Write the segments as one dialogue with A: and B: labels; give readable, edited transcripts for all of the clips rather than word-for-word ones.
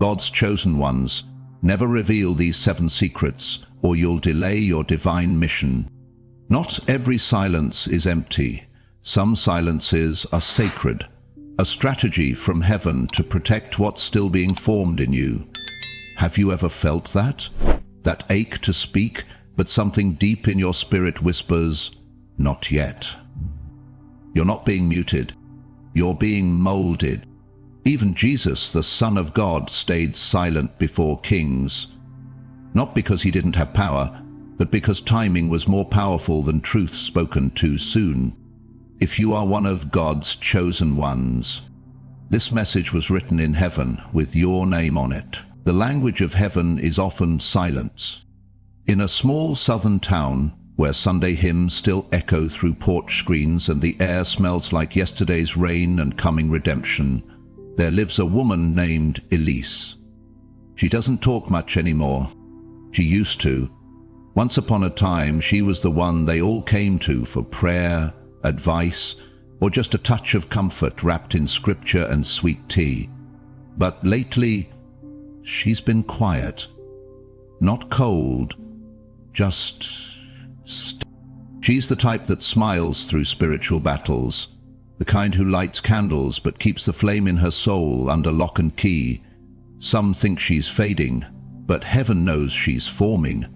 A: God's chosen ones, never reveal these 7 secrets, or you'll delay your divine mission. Not every silence is empty. Some silences are sacred, a strategy from heaven to protect what's still being formed in you. Have you ever felt that? That ache to speak, but something deep in your spirit whispers, "Not yet." You're not being muted. You're being molded. Even Jesus, the Son of God, stayed silent before kings. Not because he didn't have power, but because timing was more powerful than truth spoken too soon. If you are one of God's chosen ones, this message was written in heaven with your name on it. The language of heaven is often silence. In a small southern town, where Sunday hymns still echo through porch screens and the air smells like yesterday's rain and coming redemption, there lives a woman named Elise. She doesn't talk much anymore. She used to. Once upon a time, she was the one they all came to for prayer, advice, or just a touch of comfort wrapped in scripture and sweet tea. But lately, she's been quiet. Not cold, just She's the type that smiles through spiritual battles, the kind who lights candles but keeps the flame in her soul under lock and key. Some think she's fading, but heaven knows she's forming.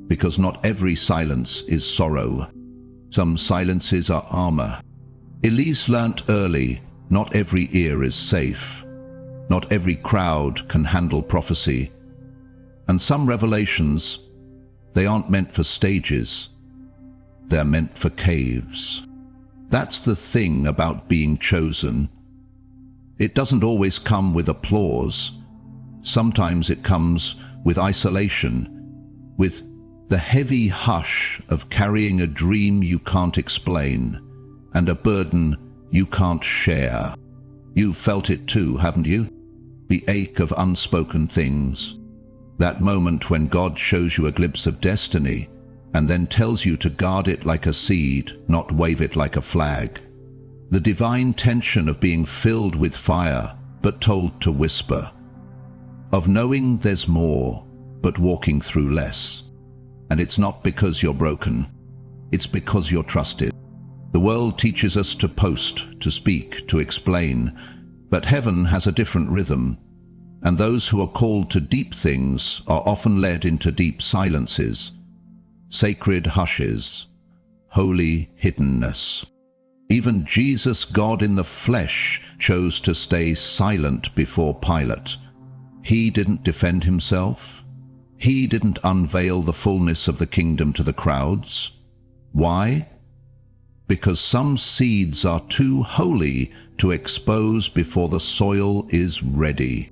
A: Because not every silence is sorrow. Some silences are armor. Elise learnt early, not every ear is safe. Not every crowd can handle prophecy. And some revelations, they aren't meant for stages. They're meant for caves. That's the thing about being chosen. It doesn't always come with applause. Sometimes it comes with isolation, with the heavy hush of carrying a dream you can't explain and a burden you can't share. You've felt it too, haven't you? The ache of unspoken things. That moment when God shows you a glimpse of destiny and then tells you to guard it like a seed, not wave it like a flag. The divine tension of being filled with fire, but told to whisper. Of knowing there's more, but walking through less. And it's not because you're broken. It's because you're trusted. The world teaches us to post, to speak, to explain, but heaven has a different rhythm. And those who are called to deep things are often led into deep silences, sacred hushes, holy hiddenness. Even Jesus, God in the flesh, chose to stay silent before Pilate. He didn't defend himself. He didn't unveil the fullness of the kingdom to the crowds. Why? Because some seeds are too holy to expose before the soil is ready.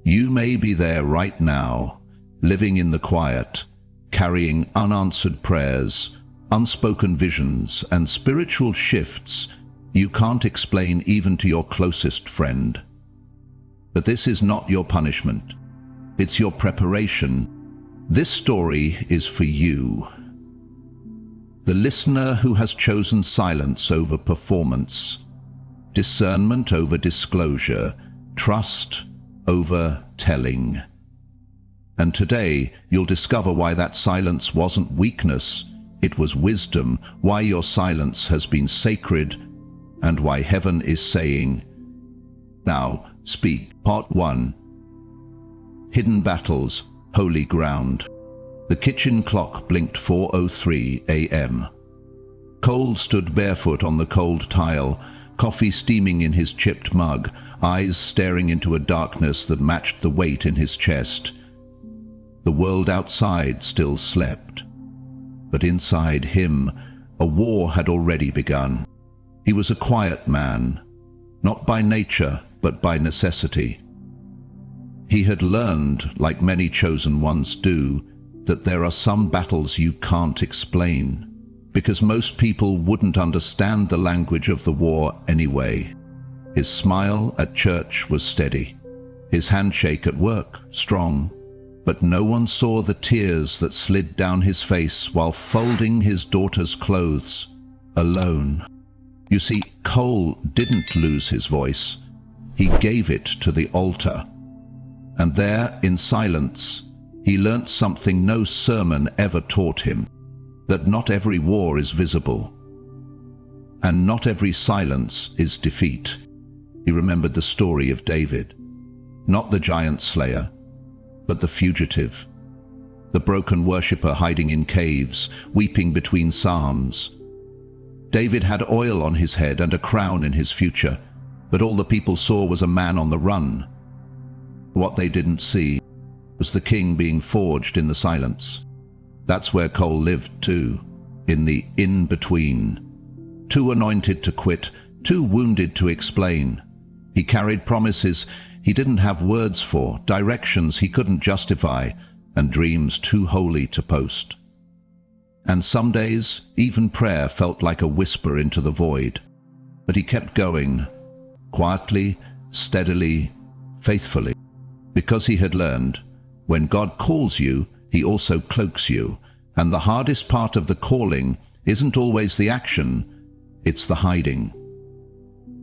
A: You may be there right now, living in the quiet, carrying unanswered prayers, unspoken visions, and spiritual shifts you can't explain even to your closest friend. But this is not your punishment. It's your preparation. This story is for you. The listener who has chosen silence over performance, discernment over disclosure, trust over telling. And today you'll discover why that silence wasn't weakness, it was wisdom, why your silence has been sacred, and why heaven is saying, "Now speak." Part 1. Hidden battles, holy ground. The kitchen clock blinked 4:03 a.m. Cole stood barefoot on the cold tile, coffee steaming in his chipped mug, eyes staring into a darkness that matched the weight in his chest. The world outside still slept, but inside him, a war had already begun. He was a quiet man, not by nature, but by necessity. He had learned, like many chosen ones do, that there are some battles you can't explain, because most people wouldn't understand the language of the war anyway. His smile at church was steady, his handshake at work strong, but no one saw the tears that slid down his face while folding his daughter's clothes, alone. You see, Cole didn't lose his voice. He gave it to the altar. And there, in silence, he learnt something no sermon ever taught him, that not every war is visible, and not every silence is defeat. He remembered the story of David, not the giant slayer, but the fugitive, the broken worshipper hiding in caves, weeping between psalms. David had oil on his head and a crown in his future, but all the people saw was a man on the run. What they didn't see was the king being forged in the silence. That's where Cole lived too, in the in-between. Too anointed to quit, too wounded to explain. He carried promises he didn't have words for, directions he couldn't justify, and dreams too holy to post. And some days, even prayer felt like a whisper into the void. But he kept going, quietly, steadily, faithfully, because he had learned, when God calls you, he also cloaks you, and the hardest part of the calling isn't always the action, it's the hiding.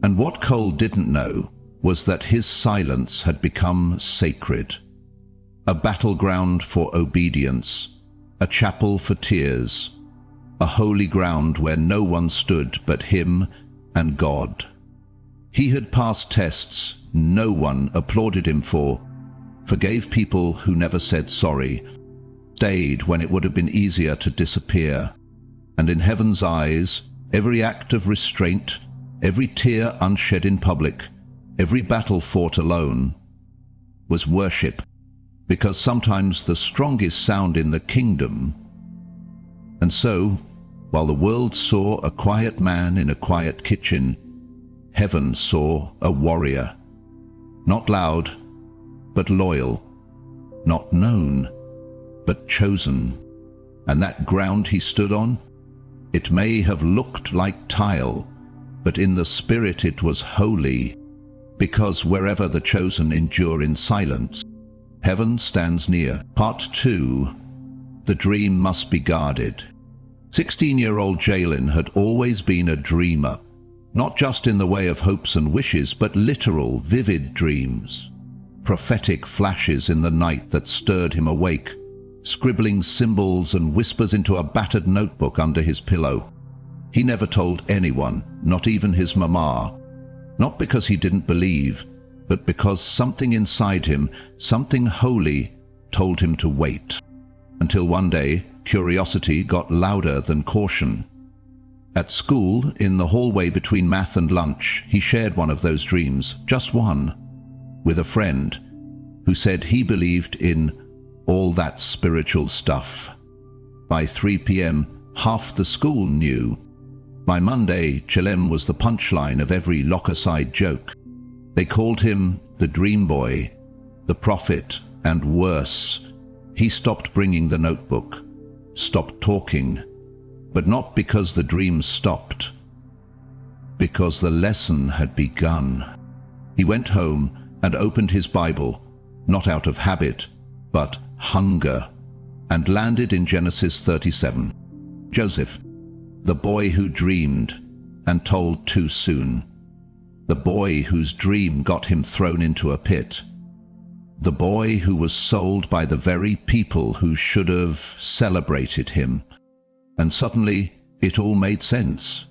A: And what Cole didn't know was that his silence had become sacred. A battleground for obedience, a chapel for tears, a holy ground where no one stood but him and God. He had passed tests no one applauded him for, forgave people who never said sorry, stayed when it would have been easier to disappear, and in heaven's eyes, every act of restraint, every tear unshed in public, every battle fought alone, was worship, because sometimes the strongest sound in the kingdom. And so, while the world saw a quiet man in a quiet kitchen, heaven saw a warrior, not loud, but loyal, not known, but chosen. And that ground he stood on, it may have looked like tile, but in the spirit it was holy, because wherever the chosen endure in silence, heaven stands near. Part 2. The dream must be guarded. 16-year-old Jalen had always been a dreamer, not just in the way of hopes and wishes, but literal, vivid dreams. Prophetic flashes in the night that stirred him awake, scribbling symbols and whispers into a battered notebook under his pillow. He never told anyone, not even his mama, not because he didn't believe, but because something inside him, something holy, told him to wait. Until one day, curiosity got louder than caution. At school, in the hallway between math and lunch, he shared one of those dreams, just one, with a friend who said he believed in all that spiritual stuff. By 3 p.m., half the school knew. By Monday, Jalen was the punchline of every locker-side joke. They called him the Dream Boy, the Prophet, and worse. He stopped bringing the notebook, stopped talking, but not because the dreams stopped, because the lesson had begun. He went home and opened his Bible, not out of habit, but hunger, and landed in Genesis 37. Joseph, the boy who dreamed and told too soon. The boy whose dream got him thrown into a pit. The boy who was sold by the very people who should have celebrated him. And suddenly, it all made sense.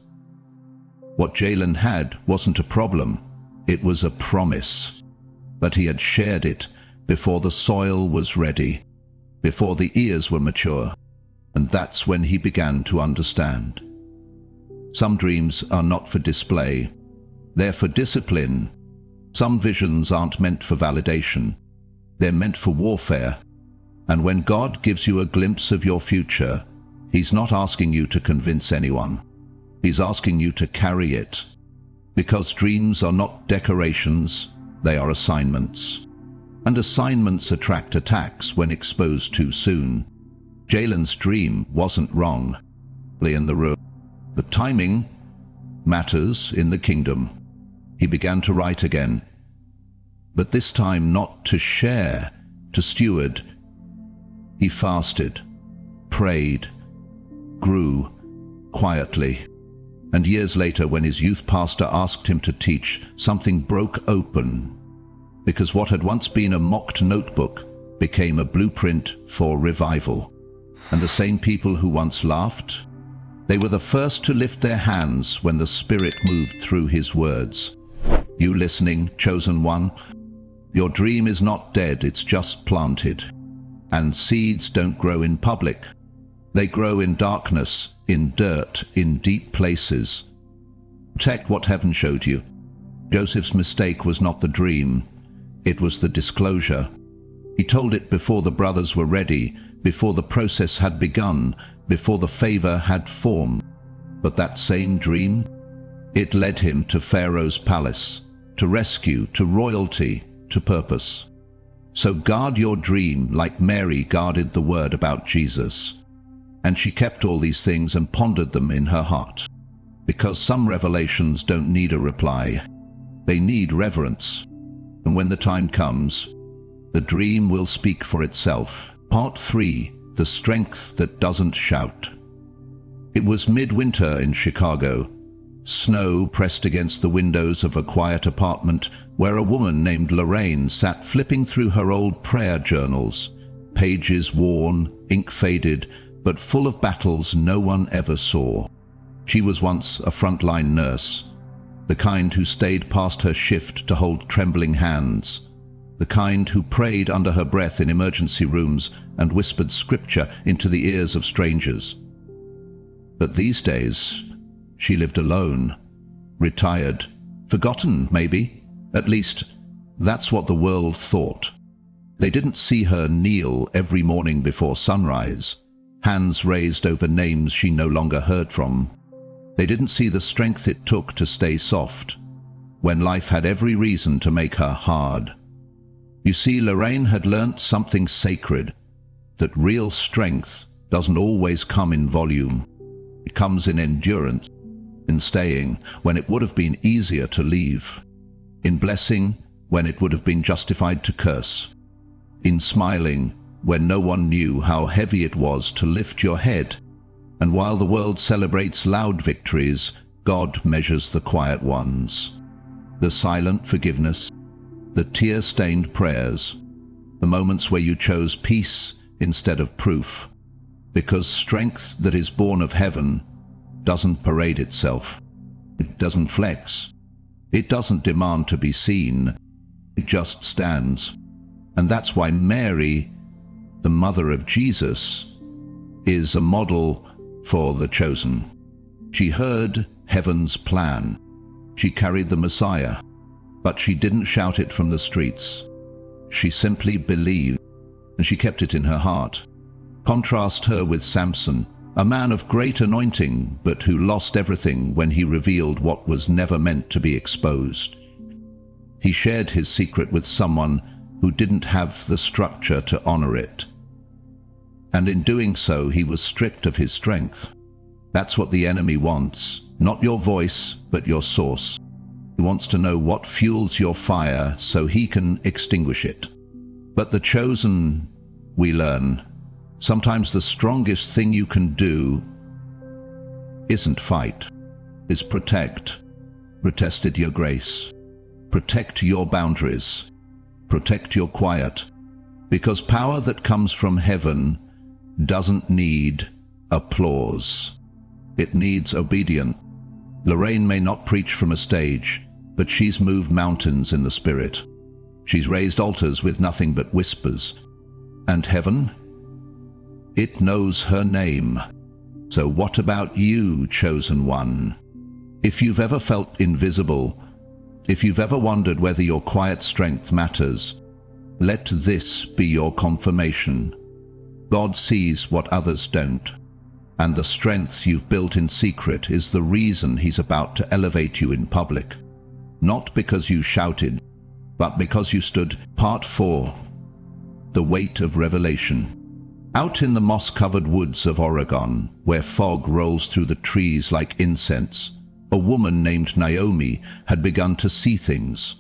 A: What Jalen had wasn't a problem, it was a promise. But he had shared it before the soil was ready, before the ears were mature, and that's when he began to understand. Some dreams are not for display, they're for discipline. Some visions aren't meant for validation, they're meant for warfare. And when God gives you a glimpse of your future, He's not asking you to convince anyone. He's asking you to carry it. Because dreams are not decorations, they are assignments. And assignments attract attacks when exposed too soon. Jalen's dream wasn't wrong. In the room. But timing matters in the kingdom. He began to write again. But this time not to share, to steward. He fasted, prayed, grew quietly. And years later, when his youth pastor asked him to teach, something broke open. because what had once been a mocked notebook became a blueprint for revival. And the same people who once laughed, they were the first to lift their hands when the Spirit moved through his words. You listening, chosen one? Your dream is not dead, it's just planted. And seeds don't grow in public. They grow in darkness, in dirt, in deep places. Protect what heaven showed you. Joseph's mistake was not the dream, it was the disclosure. He told it before the brothers were ready, before the process had begun, before the favor had formed. But that same dream, it led him to Pharaoh's palace, to rescue, to royalty, to purpose. So guard your dream like Mary guarded the word about Jesus. And she kept all these things and pondered them in her heart. Because some revelations don't need a reply. They need reverence. And when the time comes, the dream will speak for itself. Part 3. The Strength That Doesn't Shout. It was midwinter in Chicago. Snow pressed against the windows of a quiet apartment where a woman named Lorraine sat flipping through her old prayer journals, pages worn, ink faded, but full of battles no one ever saw. She was once a frontline nurse, the kind who stayed past her shift to hold trembling hands, the kind who prayed under her breath in emergency rooms and whispered scripture into the ears of strangers. But these days, she lived alone, retired, forgotten maybe. At least, that's what the world thought. They didn't see her kneel every morning before sunrise, hands raised over names she no longer heard from. They didn't see the strength it took to stay soft, when life had every reason to make her hard. You see, Lorraine had learnt something sacred, that real strength doesn't always come in volume. It comes in endurance, in staying when it would have been easier to leave, in blessing when it would have been justified to curse, in smiling when no one knew how heavy it was to lift your head. And while the world celebrates loud victories, God measures the quiet ones. The silent forgiveness, the tear-stained prayers, the moments where you chose peace instead of proof. Because strength that is born of heaven doesn't parade itself. It doesn't flex. It doesn't demand to be seen. It just stands. And that's why Mary, the mother of Jesus, is a model for the chosen. She heard heaven's plan. She carried the Messiah, but she didn't shout it from the streets. She simply believed, and she kept it in her heart. Contrast her with Samson, a man of great anointing, but who lost everything when he revealed what was never meant to be exposed. He shared his secret with someone who didn't have the structure to honor it. And in doing so, he was stripped of his strength. That's what the enemy wants, not your voice, but your source. He wants to know what fuels your fire so he can extinguish it. But the chosen, we learn, sometimes the strongest thing you can do isn't fight, is protect. Protested your grace. Protect your boundaries. Protect your quiet. Because power that comes from heaven doesn't need applause. It needs obedience. Lorraine may not preach from a stage, but she's moved mountains in the spirit. She's raised altars with nothing but whispers. And heaven? It knows her name. So what about you, chosen one? If you've ever felt invisible, if you've ever wondered whether your quiet strength matters, let this be your confirmation. God sees what others don't, and the strength you've built in secret is the reason he's about to elevate you in public. Not because you shouted, but because you stood. Part 4. The Weight of Revelation. Out in the moss-covered woods of Oregon, where fog rolls through the trees like incense, a woman named Naomi had begun to see things,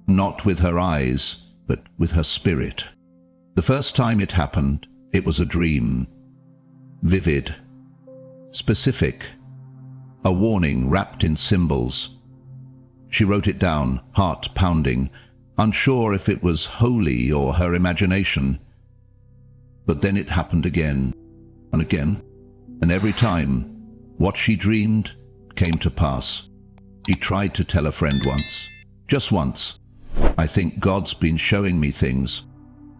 A: not with her eyes, but with her spirit. The first time it happened, it was a dream. Vivid, specific, a warning wrapped in symbols. She wrote it down, heart pounding, unsure if it was holy or her imagination. But then it happened again and again, and every time, what she dreamed came to pass. She tried to tell a friend once, just once, "I think God's been showing me things."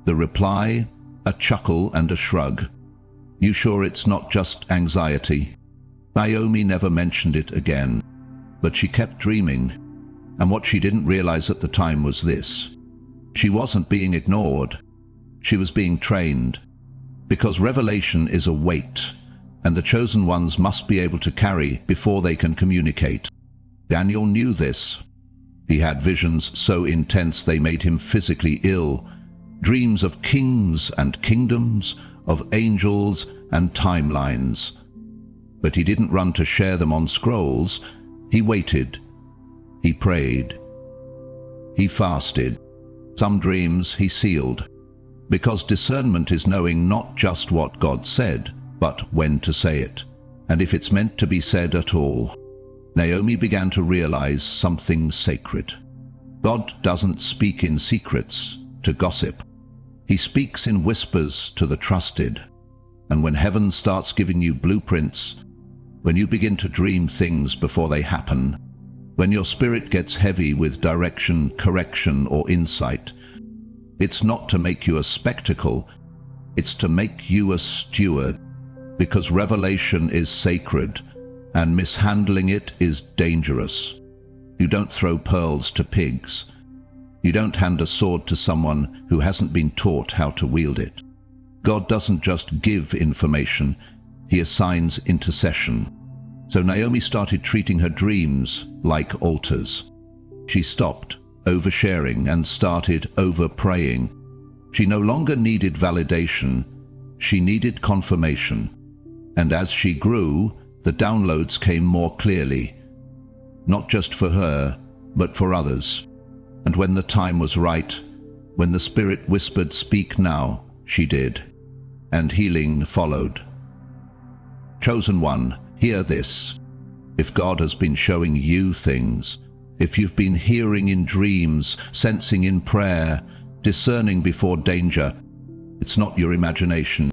A: The reply, a chuckle and a shrug. "You sure it's not just anxiety?" Naomi never mentioned it again, but she kept dreaming, and what she didn't realize at the time was this: she wasn't being ignored, she was being trained, because revelation is a weight, and the chosen ones must be able to carry before they can communicate. Daniel knew this. He had visions so intense they made him physically ill, dreams of kings and kingdoms, of angels and timelines. But he didn't run to share them on scrolls. He waited. He prayed. He fasted. Some dreams he sealed, because discernment is knowing not just what God said, but when to say it, and if it's meant to be said at all. Naomi began to realize something sacred. God doesn't speak in secrets to gossip. He speaks in whispers to the trusted. And when heaven starts giving you blueprints, when you begin to dream things before they happen, when your spirit gets heavy with direction, correction, or insight, it's not to make you a spectacle, it's to make you a steward, because revelation is sacred, and mishandling it is dangerous. You don't throw pearls to pigs. You don't hand a sword to someone who hasn't been taught how to wield it. God doesn't just give information, he assigns intercession. So Naomi started treating her dreams like altars. She stopped oversharing and started over-praying. She no longer needed validation, she needed confirmation. And as she grew, the downloads came more clearly, not just for her, but for others. And when the time was right, when the Spirit whispered, "Speak now," she did, and healing followed. Chosen one, hear this. If God has been showing you things, if you've been hearing in dreams, sensing in prayer, discerning before danger, it's not your imagination,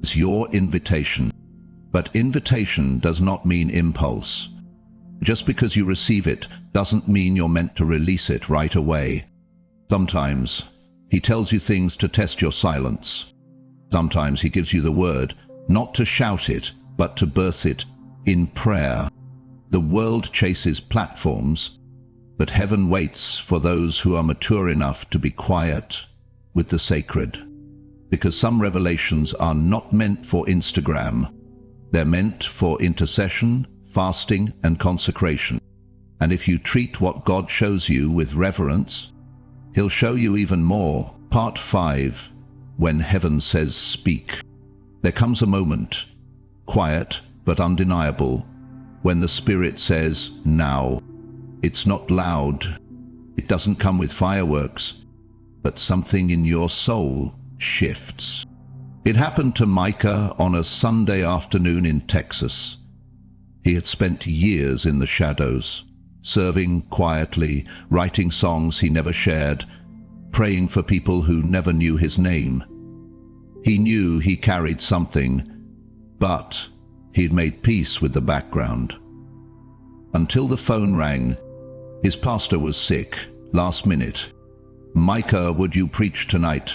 A: it's your invitation. But invitation does not mean impulse. Just because you receive it doesn't mean you're meant to release it right away. Sometimes he tells you things to test your silence. Sometimes he gives you the word, not to shout it, but to birth it in prayer. The world chases platforms, but heaven waits for those who are mature enough to be quiet with the sacred. Because some revelations are not meant for Instagram. They're meant for intercession, fasting, and consecration. And if you treat what God shows you with reverence, he'll show you even more. Part 5. When heaven says speak. There comes a moment, quiet but undeniable, when the Spirit says now. It's not loud. It doesn't come with fireworks, but something in your soul shifts. It happened to Micah on a Sunday afternoon in Texas. He had spent years in the shadows, serving quietly, writing songs he never shared, praying for people who never knew his name. He knew he carried something, but he'd made peace with the background. Until the phone rang. His pastor was sick, last minute. "Micah, would you preach tonight?"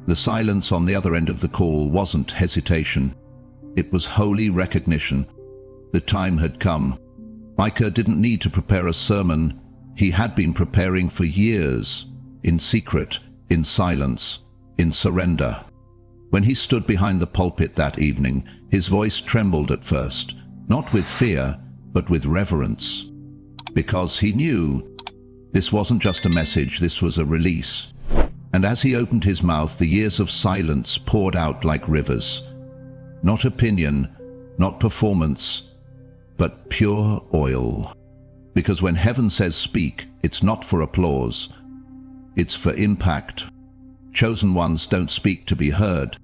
A: The silence on the other end of the call wasn't hesitation. It was holy recognition. The time had come. Micah didn't need to prepare a sermon. He had been preparing for years, in secret, in silence, in surrender. When he stood behind the pulpit that evening, his voice trembled at first, not with fear, but with reverence. Because he knew this wasn't just a message, this was a release. And as he opened his mouth, the years of silence poured out like rivers. Not opinion, not performance, but pure oil. Because when heaven says speak, it's not for applause. It's for impact. Chosen ones don't speak to be heard.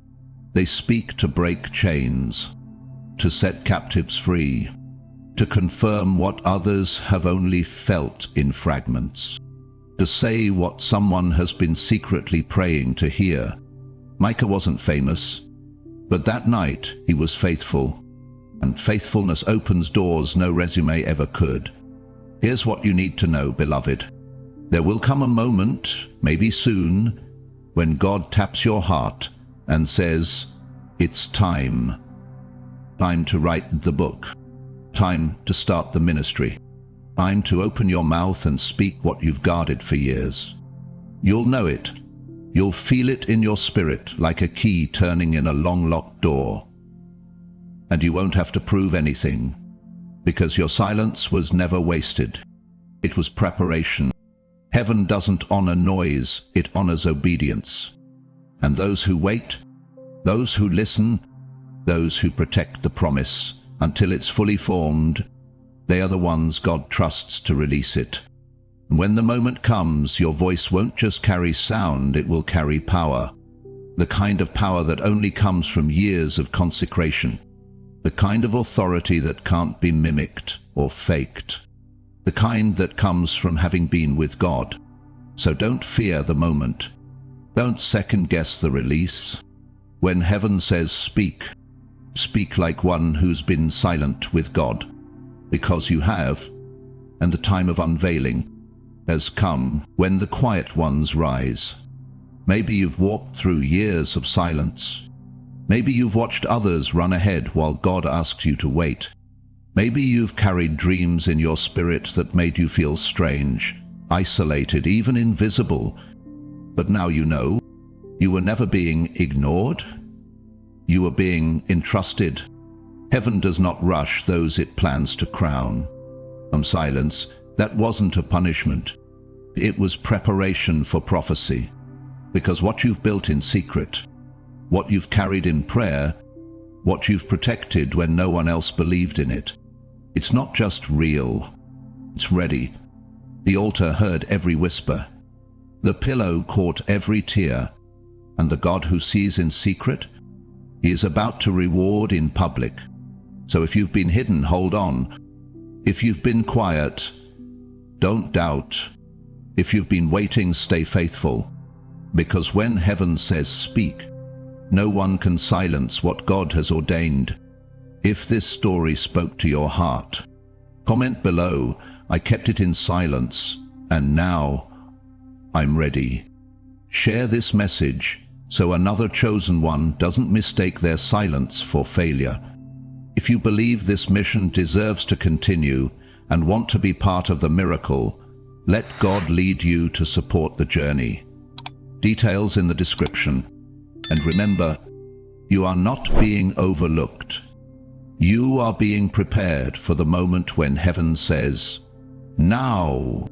A: They speak to break chains, to set captives free, to confirm what others have only felt in fragments. to say what someone has been secretly praying to hear. Micah wasn't famous, but that night he was faithful, and faithfulness opens doors no resume ever could. Here's what you need to know, beloved. There will come a moment, maybe soon, when God taps your heart and says, "It's time." Time to write the book. Time to start the ministry. Time to open your mouth and speak what you've guarded for years. You'll know it. You'll feel it in your spirit like a key turning in a long-locked door. And you won't have to prove anything, because your silence was never wasted. It was preparation. Heaven doesn't honor noise, it honors obedience. And those who wait, those who listen, those who protect the promise until it's fully formed, they are the ones God trusts to release it. And when the moment comes, your voice won't just carry sound, it will carry power. The kind of power that only comes from years of consecration. The kind of authority that can't be mimicked or faked. The kind that comes from having been with God. So don't fear the moment. Don't second-guess the release. When heaven says speak, speak like one who's been silent with God. Because you have, and the time of unveiling has come when the quiet ones rise. Maybe you've walked through years of silence. Maybe you've watched others run ahead while God asks you to wait. Maybe you've carried dreams in your spirit that made you feel strange, isolated, even invisible. But now you know, you were never being ignored. You were being entrusted. Heaven does not rush those it plans to crown. Silence, that wasn't a punishment. It was preparation for prophecy. Because what you've built in secret, what you've carried in prayer, what you've protected when no one else believed in it, it's not just real, it's ready. The altar heard every whisper. The pillow caught every tear. And the God who sees in secret, he is about to reward in public. So if you've been hidden, hold on. If you've been quiet, don't doubt. If you've been waiting, stay faithful. Because when heaven says speak, no one can silence what God has ordained. If this story spoke to your heart, comment below, I kept it in silence, and now I'm ready. Share this message so another chosen one doesn't mistake their silence for failure. If you believe this mission deserves to continue and want to be part of the miracle, let God lead you to support the journey. Details in the description. And remember, you are not being overlooked. You are being prepared for the moment when heaven says, "Now."